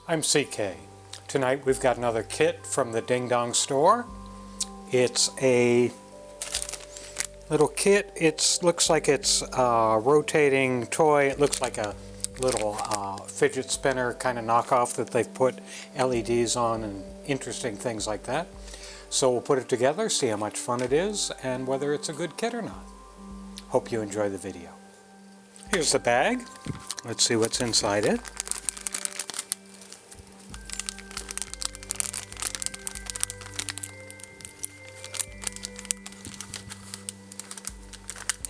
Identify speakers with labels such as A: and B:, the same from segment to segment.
A: I'm CK. Tonight we've got another kit from the Dingdong store. It's a little kit. It looks like it's a rotating toy. It looks like a little fidget spinner kind of knockoff that they've put LEDs on and interesting things like that. So we'll put it together, see how much fun it is, and whether it's a good kit or not. Hope you enjoy the video. Here's the bag. Let's see what's inside it.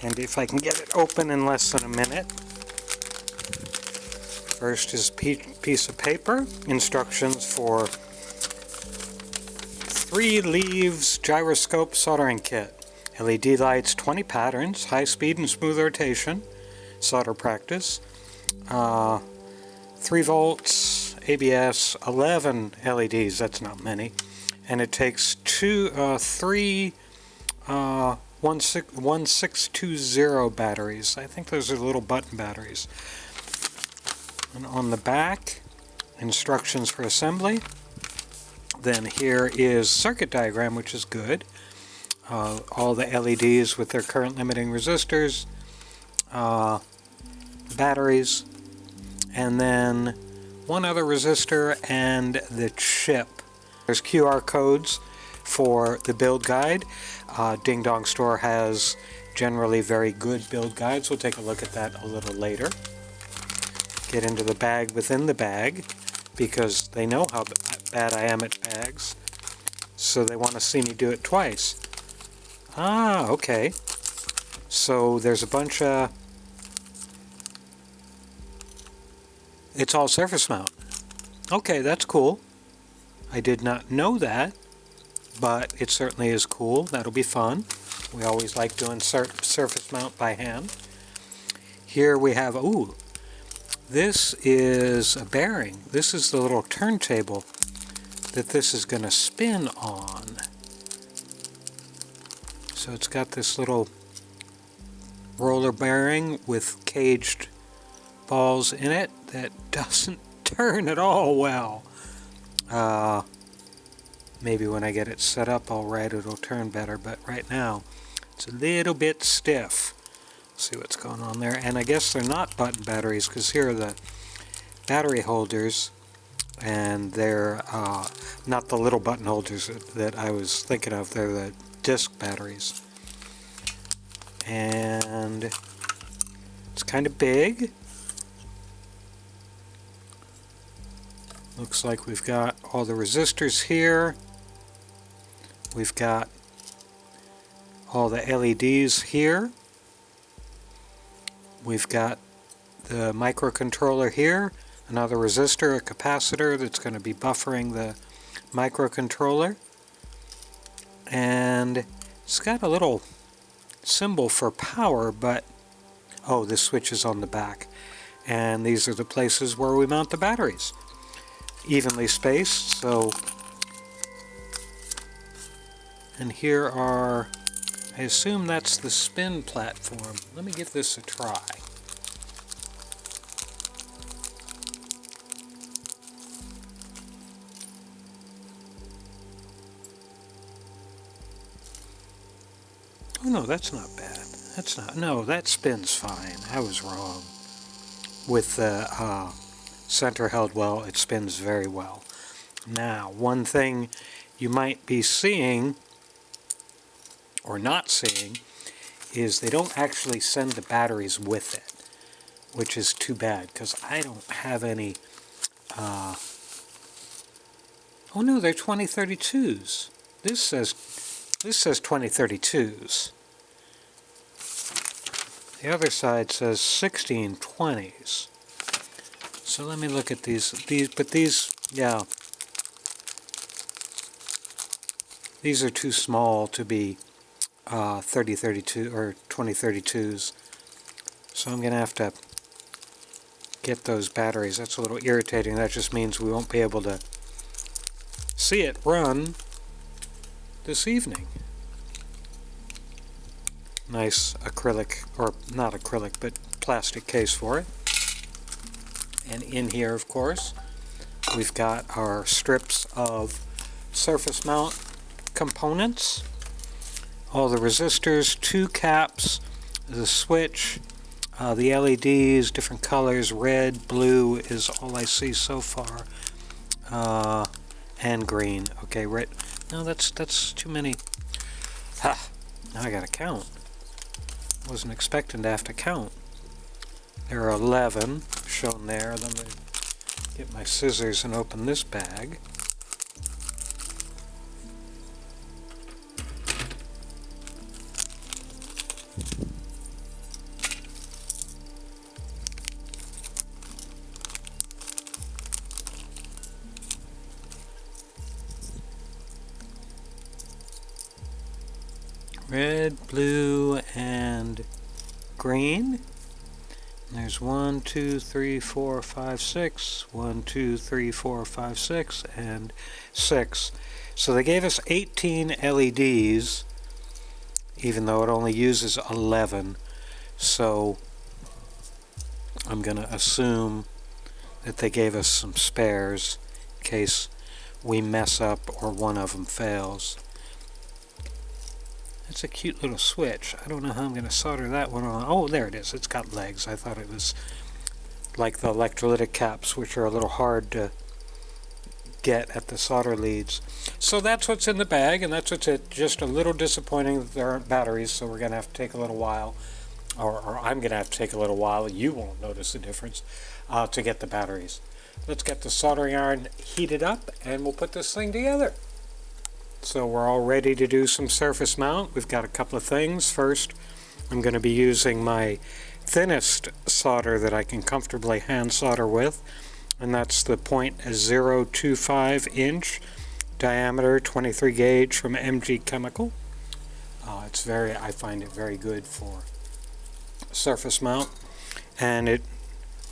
A: And if I can get it open in less than a minute. First is a piece of paper, instructions for 3 leaves gyroscope soldering kit. LED lights, 20 patterns, high speed and smooth rotation, solder practice, 3 volts, ABS, 11 LEDs, that's not many, and it takes 3 1620 batteries. I think those are little button batteries. And on the back, instructions for assembly. Then here is circuit diagram, which is good. All the LEDs with their current limiting resistors, batteries, and then one other resistor and the chip. There's QR codes for the build guide. Dingdong store has generally very good build guides. We'll take a look at that a little later. Get into the bag within the bag, because they know how bad I am at bags, so they want to see me do it twice. Ah, okay. So there's a bunch of... It's all surface mount. Okay, that's cool. I did not know that, but it certainly is cool. That'll be fun. We always like doing surface mount by hand. Here we have, ooh, this is a bearing. This is the little turntable that this is going to spin on. So it's got this little roller bearing with caged balls in it that doesn't turn at all well. Maybe when I get it set up all right it'll turn better, but right now it's a little bit stiff. See what's going on there. And I guess they're not button batteries, because here are the battery holders, and they're not the little button holders that I was thinking of. They're the disc batteries. And it's kind of big. Looks like we've got all the resistors here. We've got all the LEDs here. We've got the microcontroller here, another resistor, a capacitor that's going to be buffering the microcontroller. And it's got a little symbol for power, but oh, this switch is on the back. And these are the places where we mount the batteries. Evenly spaced, so... And here are... I assume that's the spin platform. Let me give this a try. Oh no, that's not bad. That's not... No, that spins fine. I was wrong. With the center held well, it spins very well. Now, one thing you might be seeing or not seeing is they don't actually send the batteries with it, which is too bad, because I don't have any oh no, they're 2032s. This says 2032s. The other side says 1620s. So let me look at these, yeah, these are too small to be 3032 or 2032s. So I'm going to have to get those batteries. That's a little irritating. That just means we won't be able to see it run this evening. Nice acrylic, or not acrylic, but plastic case for it. And in here, of course, we've got our strips of surface mount components, all the resistors, 2 caps, the switch, the LEDs, different colors, red, blue is all I see so far, and green. Okay, red. No, that's too many. Ha! Now I gotta count. Wasn't expecting to have to count. There are 11 shown there. Let me get my scissors and open this bag. Red, blue, and green. There's 1, 2, 3, 4, 5, 6. 1, 2, 3, 4, 5, 6, and 6. So they gave us 18 LEDs, even though it only uses 11. So I'm going to assume that they gave us some spares in case we mess up or one of them fails. It's a cute little switch. I don't know how I'm going to solder that one on. Oh, there it is. It's got legs. I thought it was like the electrolytic caps, which are a little hard to get at the solder leads. So that's what's in the bag, and that's what's it. Just a little disappointing that there aren't batteries, so we're going to have to take a little while, or I'm going to have to take a little while. You won't notice the difference to get the batteries. Let's get the soldering iron heated up, and we'll put this thing together. So we're all ready to do some surface mount. We've got a couple of things. First, I'm going to be using my thinnest solder that I can comfortably hand solder with, and that's the .025 inch diameter 23 gauge from MG Chemical. I find it very good for surface mount, and it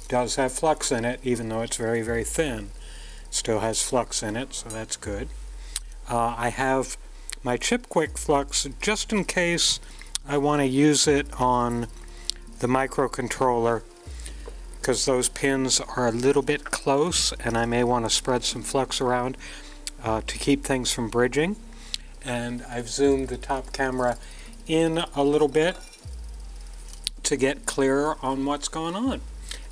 A: does have flux in it, even though it's very, very thin. Still has flux in it, so that's good. I have my chip quick flux just in case I want to use it on the microcontroller, because those pins are a little bit close and I may want to spread some flux around to keep things from bridging. And I've zoomed the top camera in a little bit to get clearer on what's going on.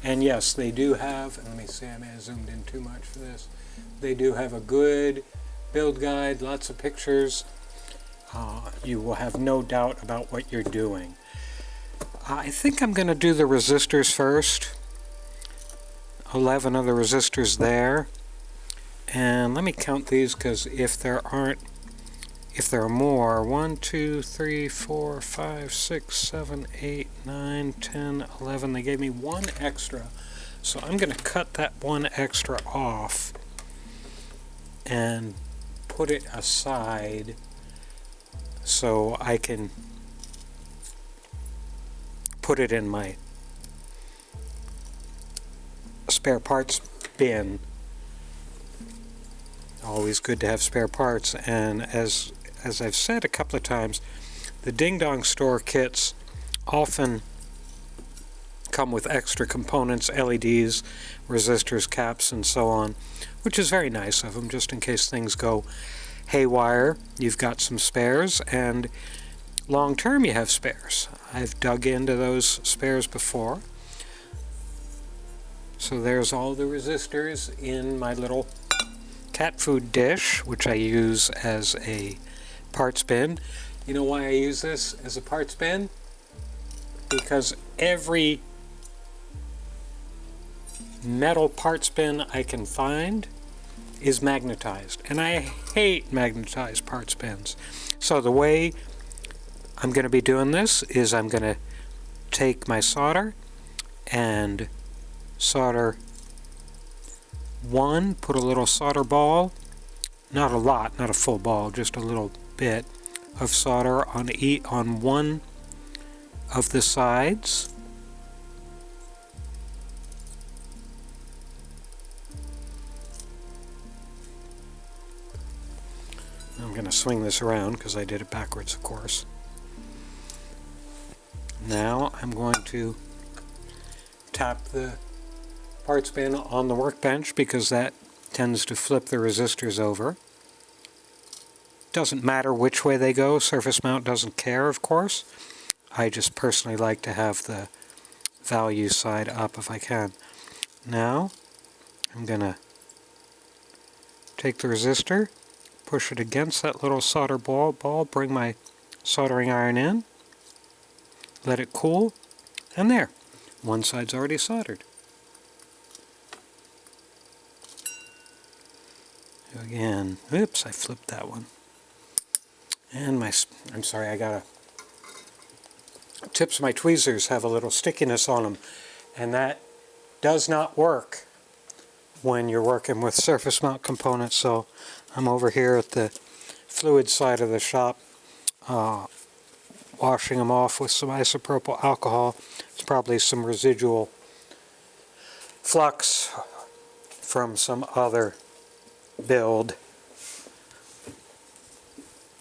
A: And yes, they do have, let me see, I may have zoomed in too much for this. They do have a good build guide, lots of pictures. You will have no doubt about what you're doing. I think I'm going to do the resistors first. 11 of the resistors there. And let me count these, because if there are more, 1, 2, 3, 4, 5, 6, 7, 8, 9, 10, 11. They gave me one extra. So I'm going to cut that one extra off and put it aside so I can put it in my spare parts bin. Always good to have spare parts, and as I've said a couple of times, the Dingdong store kits often come with extra components, LEDs, resistors, caps, and so on, which is very nice of them, just in case things go haywire. You've got some spares, and long term you have spares. I've dug into those spares before. So there's all the resistors in my little cat food dish, which I use as a parts bin. You know why I use this as a parts bin? Because every metal parts bin I can find is magnetized, and I hate magnetized parts bins. So the way I'm going to be doing this is I'm going to take my solder and solder one, put a little solder ball, not a lot, not a full ball, just a little bit of solder on one of the sides. I'm going to swing this around because I did it backwards, of course. Now I'm going to tap the parts bin on the workbench, because that tends to flip the resistors over. Doesn't matter which way they go, surface mount doesn't care, of course. I just personally like to have the value side up if I can. Now, I'm going to take the resistor, push it against that little solder ball, bring my soldering iron in, let it cool, and there, one side's already soldered. Again, oops, I flipped that one. And I'm sorry, tips of my tweezers have a little stickiness on them, and that does not work when you're working with surface mount components. So I'm over here at the fluid side of the shop, washing them off with some isopropyl alcohol. It's probably some residual flux from some other build.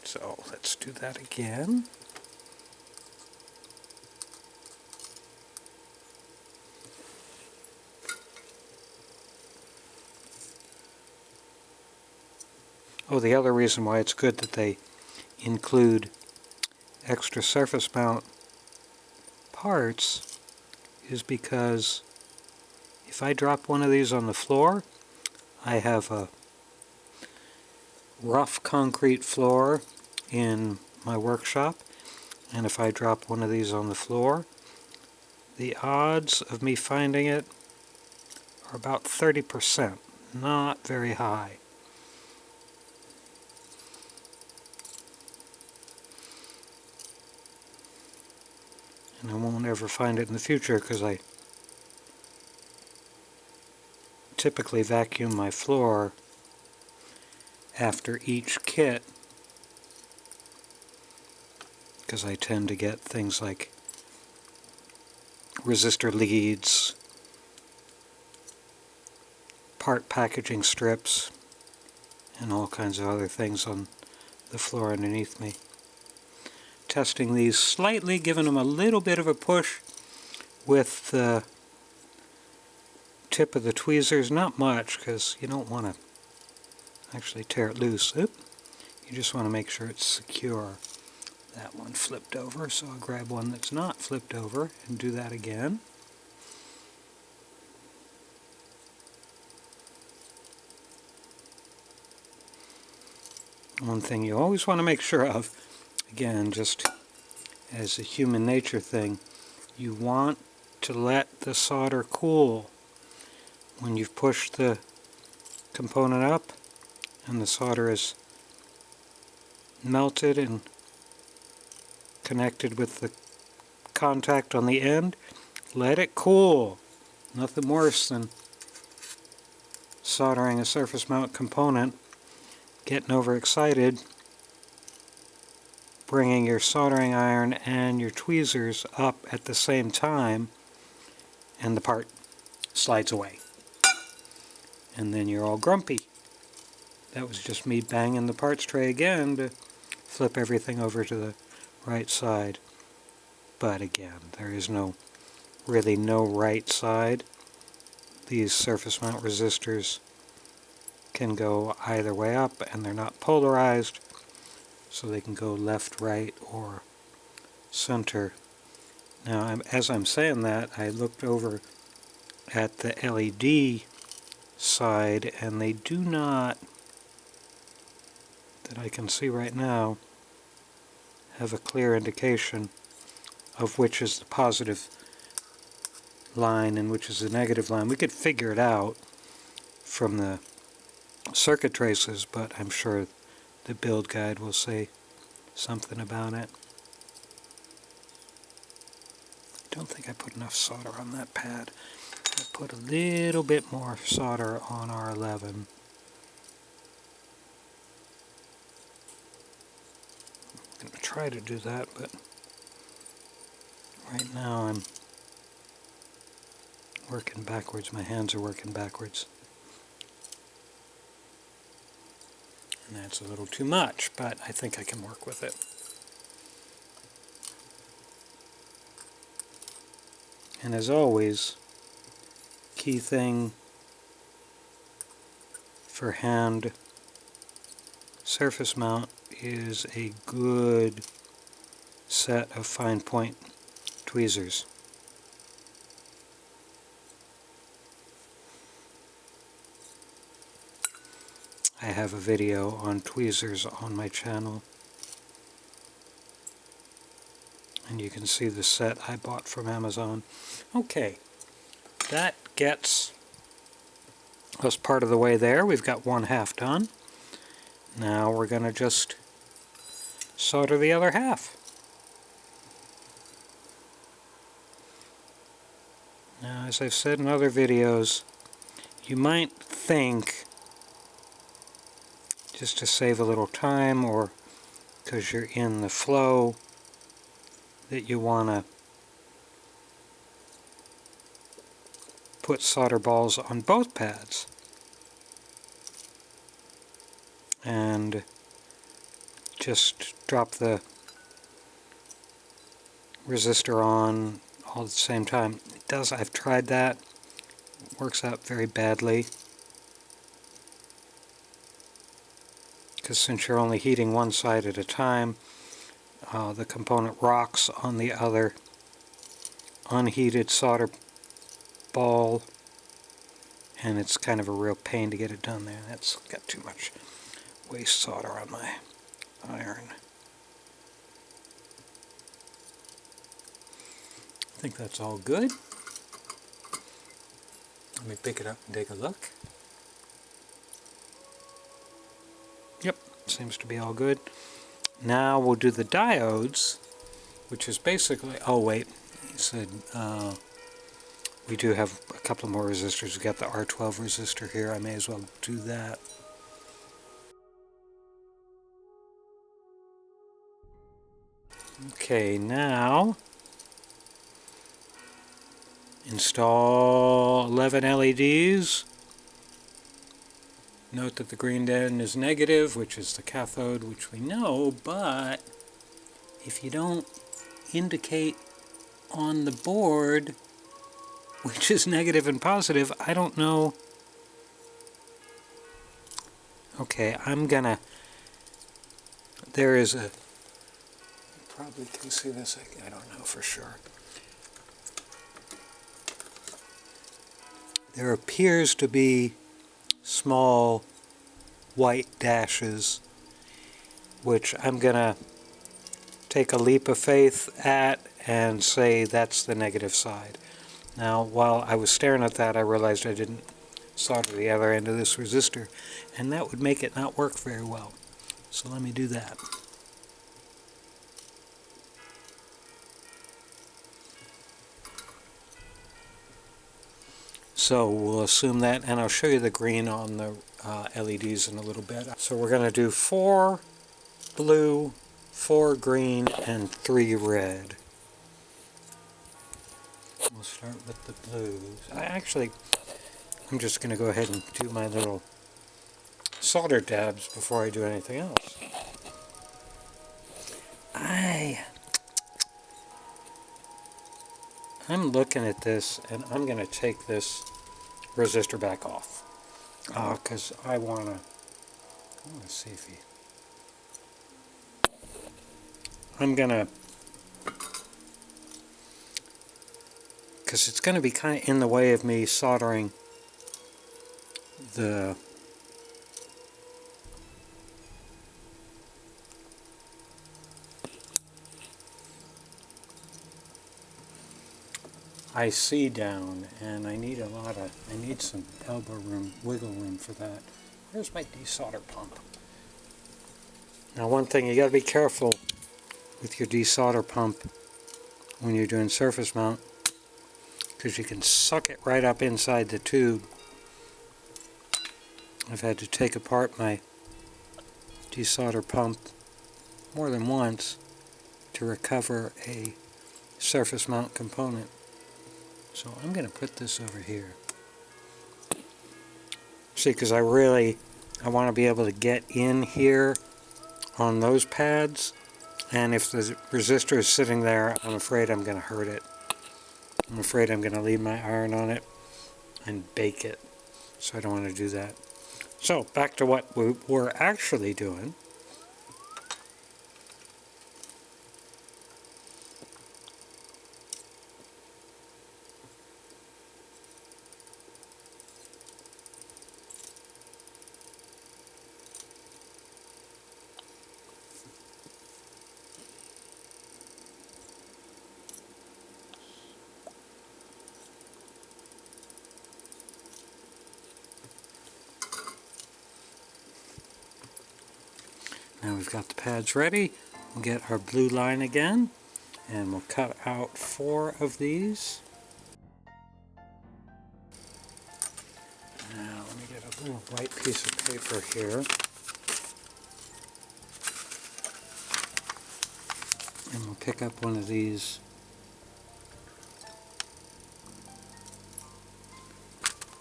A: So let's do that again. Oh, the other reason why it's good that they include extra surface mount parts is because if I drop one of these on the floor, I have a rough concrete floor in my workshop, and if I drop one of these on the floor, the odds of me finding it are about 30%, not very high. And I won't ever find it in the future because I typically vacuum my floor after each kit, because I tend to get things like resistor leads, part packaging strips, and all kinds of other things on the floor underneath me. Testing these slightly, giving them a little bit of a push with the tip of the tweezers, not much because you don't want to actually tear it loose. Oop. You just want to make sure it's secure. That one flipped over, so I'll grab one that's not flipped over and do that again. One thing you always want to make sure of, again, just as a human nature thing, you want to let the solder cool. When you've pushed the component up and the solder is melted and connected with the contact on the end, let it cool. Nothing worse than soldering a surface mount component, getting overexcited, bringing your soldering iron and your tweezers up at the same time, and the part slides away. And then you're all grumpy. That was just me banging the parts tray again to flip everything over to the right side. But again, there is really no right side. These surface mount resistors can go either way up, and they're not polarized, so they can go left, right, or center. Now, as I'm saying that, I looked over at the LED side, and they do not, that I can see right now, have a clear indication of which is the positive line and which is the negative line. We could figure it out from the circuit traces, but I'm sure the build guide will say something about it. I don't think I put enough solder on that pad. I put a little bit more solder on R11. I'm going to try to do that, but right now I'm working backwards. My hands are working backwards. And that's a little too much, but I think I can work with it. And as always, key thing for hand surface mount is a good set of fine point tweezers. I have a video on tweezers on my channel, and you can see the set I bought from Amazon. Okay, that gets us part of the way there. We've got one half done. Now we're going to just solder the other half. Now, as I've said in other videos, you might think, just to save a little time or because you're in the flow, that you want to put solder balls on both pads and just drop the resistor on all at the same time. It does, I've tried that. It works out very badly, because since you're only heating one side at a time, the component rocks on the other unheated solder ball, and it's kind of a real pain to get it done there. That's got too much waste solder on my iron. I think that's all good. Let me pick it up and take a look. Yep, seems to be all good. Now we'll do the diodes, which is basically, oh wait, he said we do have a couple more resistors. We've got the R12 resistor here. I may as well do that. Okay, now install 11 LEDs. Note that the green end is negative, which is the cathode, which we know, but if you don't indicate on the board which is negative and positive, I don't know. Okay, I'm gonna, there is a, you probably can see this, I don't know for sure. There appears to be small white dashes, which I'm gonna take a leap of faith at and say that's the negative side. Now, while I was staring at that, I realized I didn't solder the other end of this resistor, and that would make it not work very well. So let me do that. So we'll assume that, and I'll show you the green on the LEDs in a little bit. So we're going to do 4 blue, 4 green, and 3 red. We'll start with the blues. I'm just going to go ahead and do my little solder dabs before I do anything else. I'm looking at this, and I'm going to take this resistor back off, because I want to see if he, I'm going to, because it's going to be kind of in the way of me soldering the IC down, and I need some elbow room, wiggle room for that. Where's my desolder pump? Now, one thing, you got to be careful with your desolder pump when you're doing surface mount, because you can suck it right up inside the tube. I've had to take apart my desolder pump more than once to recover a surface mount component. So I'm going to put this over here. See, because I want to be able to get in here on those pads, and if the resistor is sitting there, I'm afraid I'm going to hurt it. I'm afraid I'm going to leave my iron on it and bake it, so I don't want to do that. So back to what we were actually doing. Now we've got the pads ready. We'll get our blue line again, and we'll cut out 4 of these. Now let me get a little white piece of paper here. And we'll pick up one of these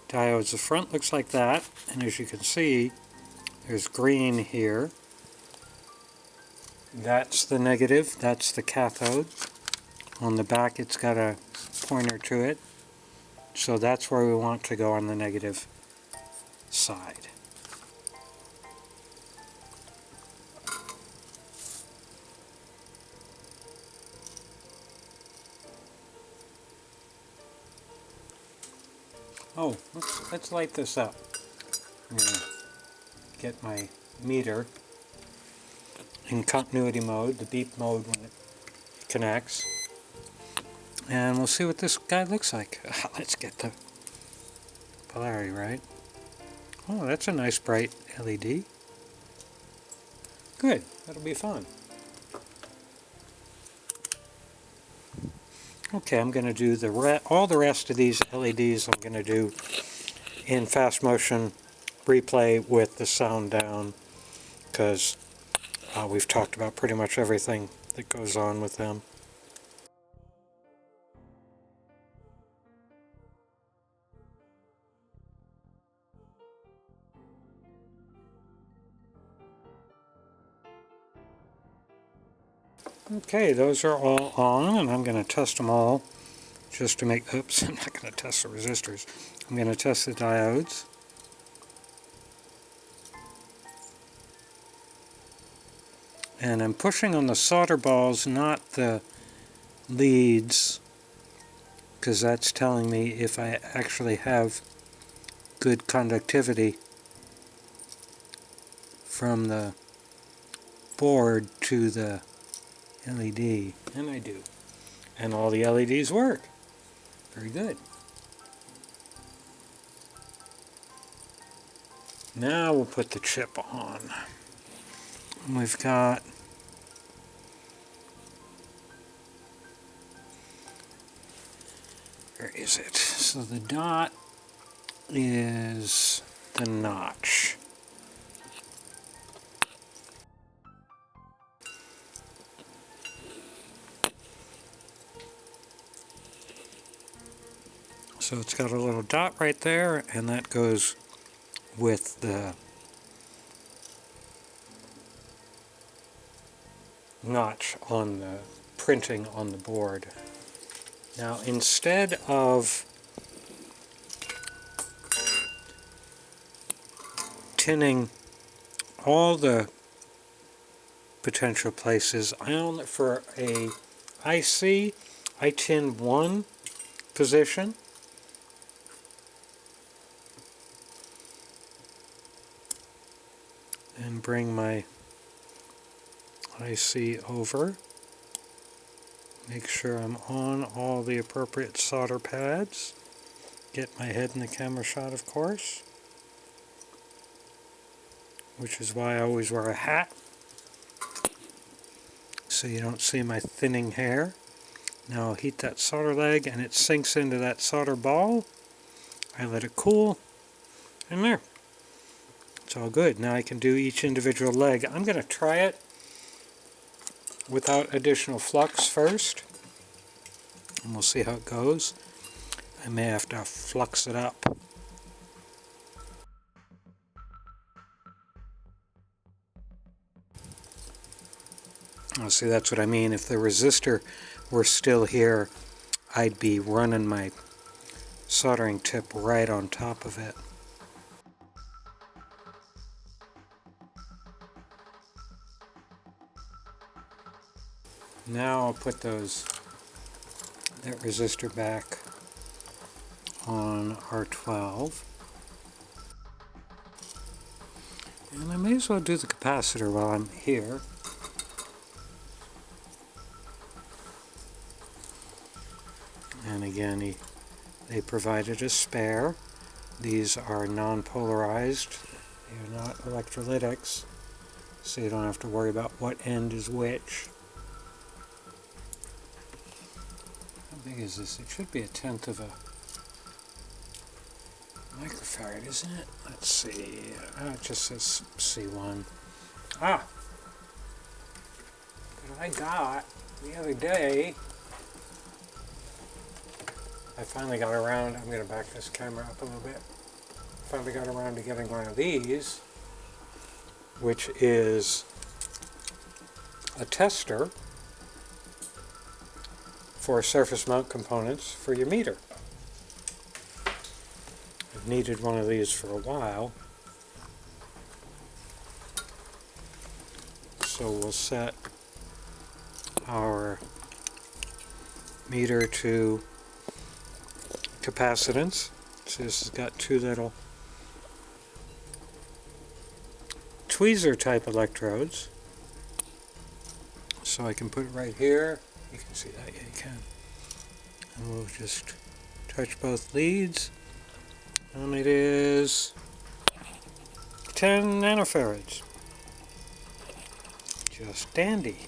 A: diodes. The front looks like that, and as you can see, there's green here. That's the negative, that's the cathode. On the back it's got a pointer to it, so that's where we want to go on the negative side. Oh, let's light this up. I'm going to get my meter in continuity mode, the beep mode when it connects. And we'll see what this guy looks like. Let's get the polarity right. Oh, that's a nice bright LED. Good, that'll be fun. Okay, I'm going to do all the rest of these LEDs I'm going to do in fast motion replay with the sound down, because we've talked about pretty much everything that goes on with them. Okay, those are all on, and I'm going to test them all just to make, oops, I'm not going to test the resistors. I'm going to test the diodes. And I'm pushing on the solder balls, not the leads, because that's telling me if I actually have good conductivity from the board to the LED, and I do. And all the LEDs work. Very good. Now we'll put the chip on. We've got where is it? So the dot is the notch. So it's got a little dot right there, and that goes with the notch on the printing on the board. Now, instead of tinning all the potential places, for a IC, I tin one position. And bring my IC over. Make sure I'm on all the appropriate solder pads. Get my head in the camera shot, of course, which is why I always wear a hat, so you don't see my thinning hair. Now I'll heat that solder leg, and it sinks into that solder ball. I let it cool, and there. It's all good. Now I can do each individual leg. I'm going to try it without additional flux first, and we'll see how it goes. I may have to flux it up. Oh, see, that's what I mean. If the resistor were still here, I'd be running my soldering tip right on top of it. Now I'll put that resistor back on R12. And I may as well do the capacitor while I'm here. And again, they provided a spare. These are non-polarized. They are not electrolytics, so you don't have to worry about what end is which. How big is this? It should be 1/10 of a microfarad, isn't it? Let's see. It just says C1. Ah! What I got the other day, I finally got around, I'm going to back this camera up a little bit, finally got around to getting one of these, which is a tester for surface mount components for your meter. I've needed one of these for a while, so we'll set our meter to capacitance. So this has got two little tweezer type electrodes. So I can put it right here. You can see that, yeah, you can. And we'll just touch both leads. And it is 10 nanofarads. Just dandy.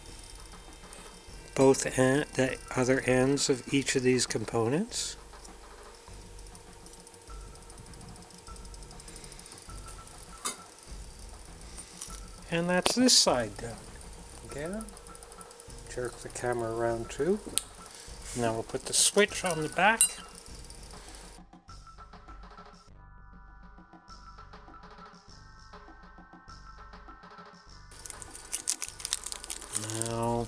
A: Both the other ends of each of these components. And that's this side done. Again, jerk the camera around too. Now we'll put the switch on the back. Now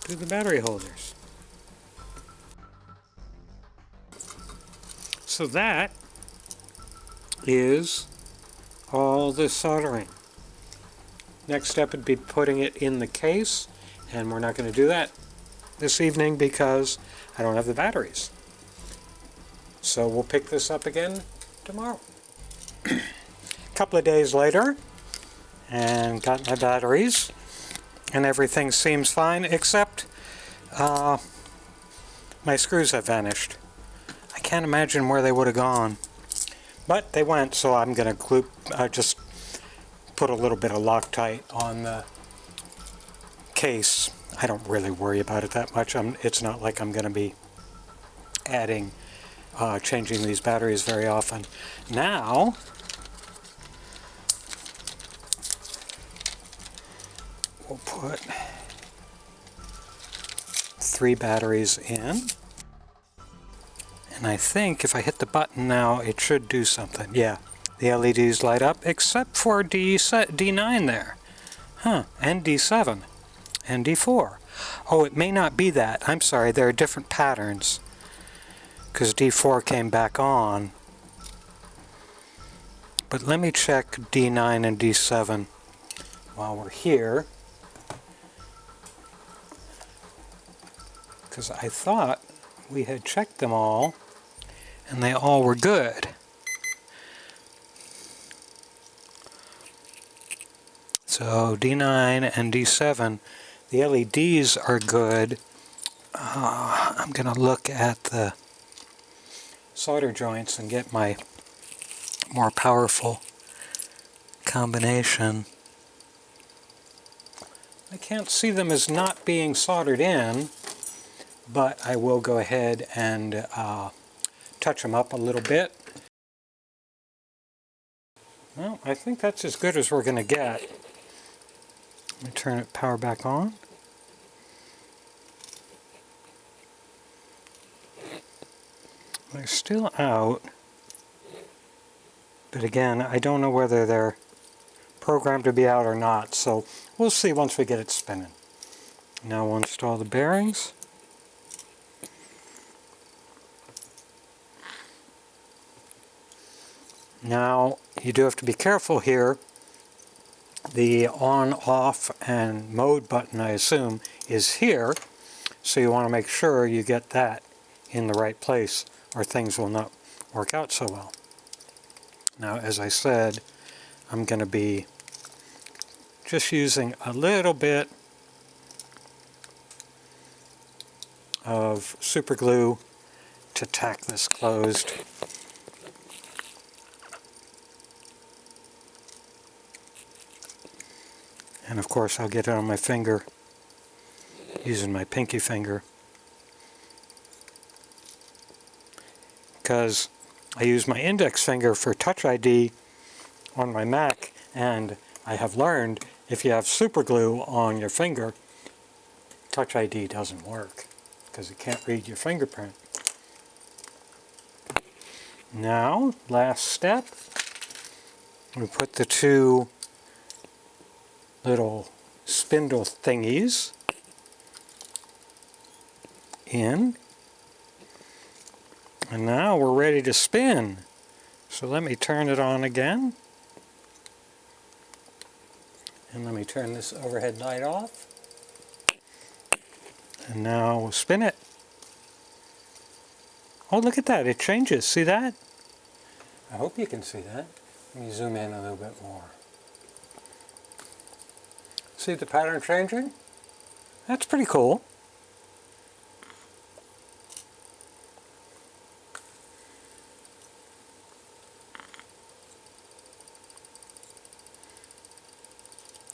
A: do the battery holders. So that is all the soldering. Next step would be putting it in the case, and we're not going to do that this evening because I don't have the batteries. So we'll pick this up again tomorrow. A couple of days later, and got my batteries, and everything seems fine except my screws have vanished. I can't imagine where they would have gone, but they went, so I'm going to just put a little bit of Loctite on the case. I don't really worry about it that much. It's not like I'm going to be changing these batteries very often. Now, we'll put 3 batteries in. And I think if I hit the button now, it should do something. Yeah. The LEDs light up, except for D9 there. Huh, and D7, and D4. Oh, it may not be that. I'm sorry, there are different patterns. Because D4 came back on. But let me check D9 and D7 while we're here. Because I thought we had checked them all, and they all were good. So D9 and D7, the LEDs are good. I'm going to look at the solder joints and get my more powerful combination. I can't see them as not being soldered in, but I will go ahead and touch them up a little bit. Well, I think that's as good as we're going to get. Let me turn power back on. They're still out, but again, I don't know whether they're programmed to be out or not, so we'll see once we get it spinning. Now we'll install the bearings. Now, you do have to be careful here The on, off, and mode button, I assume, is here. So you want to make sure you get that in the right place or things will not work out so well. Now, as I said, I'm going to be just using a little bit of super glue to tack this closed. And of course I'll get it on my finger using my pinky finger, because I use my index finger for Touch ID on my Mac, and I have learned if you have super glue on your finger, Touch ID doesn't work because it can't read your fingerprint. Now, last step, we put the two little spindle thingies in, and now we're ready to spin. So let me turn it on again, and let me turn this overhead light off, and now we'll spin it. Oh, look at that, it changes, see that? I hope you can see that. Let me zoom in a little bit more. See the pattern changing? That's pretty cool.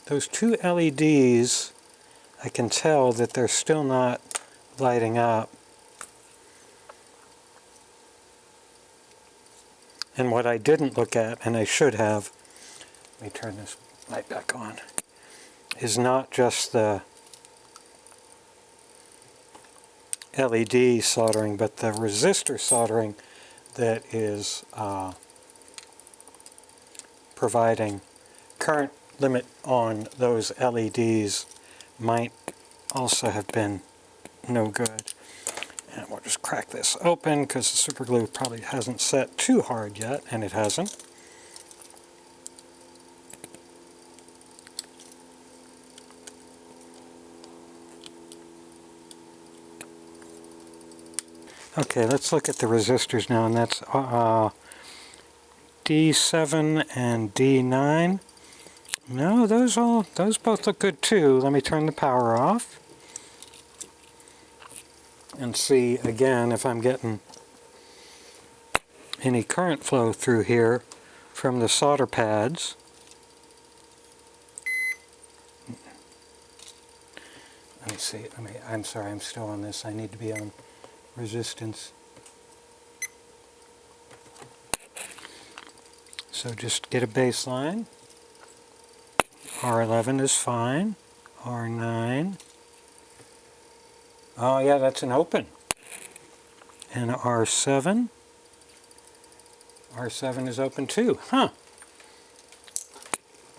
A: Those two LEDs, I can tell that they're still not lighting up. And what I didn't look at, and I should have, let me turn this light back on, is not just the LED soldering, but the resistor soldering that is providing current limit on those LEDs might also have been no good. And we'll just crack this open because the super glue probably hasn't set too hard yet, and it hasn't. Okay, let's look at the resistors now, and that's D7 and D9. No, those both look good too. Let me turn the power off and see again if I'm getting any current flow through here from the solder pads. Let me see. I'm sorry, I'm still on this. I need to be on resistance. So just get a baseline. R11 is fine. R9. Oh yeah, that's an open. And R7. R7 is open too. Huh.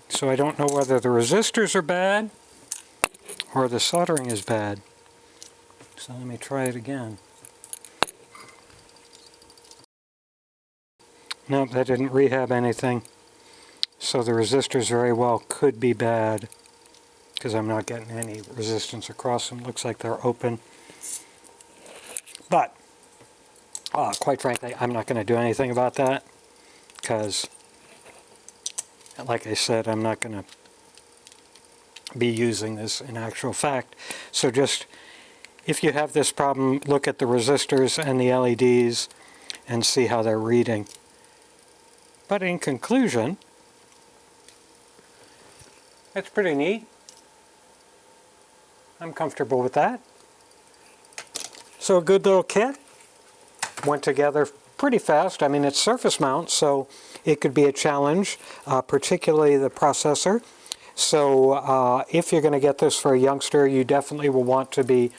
A: So I don't know whether the resistors are bad or the soldering is bad. So let me try it again. Nope, that didn't rehab anything. So the resistors very well could be bad because I'm not getting any resistance across them. Looks like they're open. But, quite frankly, I'm not going to do anything about that because, like I said, I'm not going to be using this in actual fact. So just, if you have this problem, look at the resistors and the LEDs and see how they're reading. But in conclusion, it's pretty neat. I'm comfortable with that. So a good little kit. Went together pretty fast. I mean, it's surface mount, so it could be a challenge, particularly the processor. So if you're going to get this for a youngster, you definitely will want to be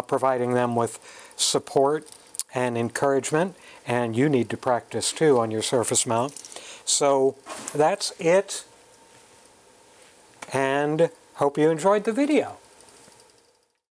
A: providing them with support and encouragement, and you need to practice too on your surface mount. So that's it, and hope you enjoyed the video.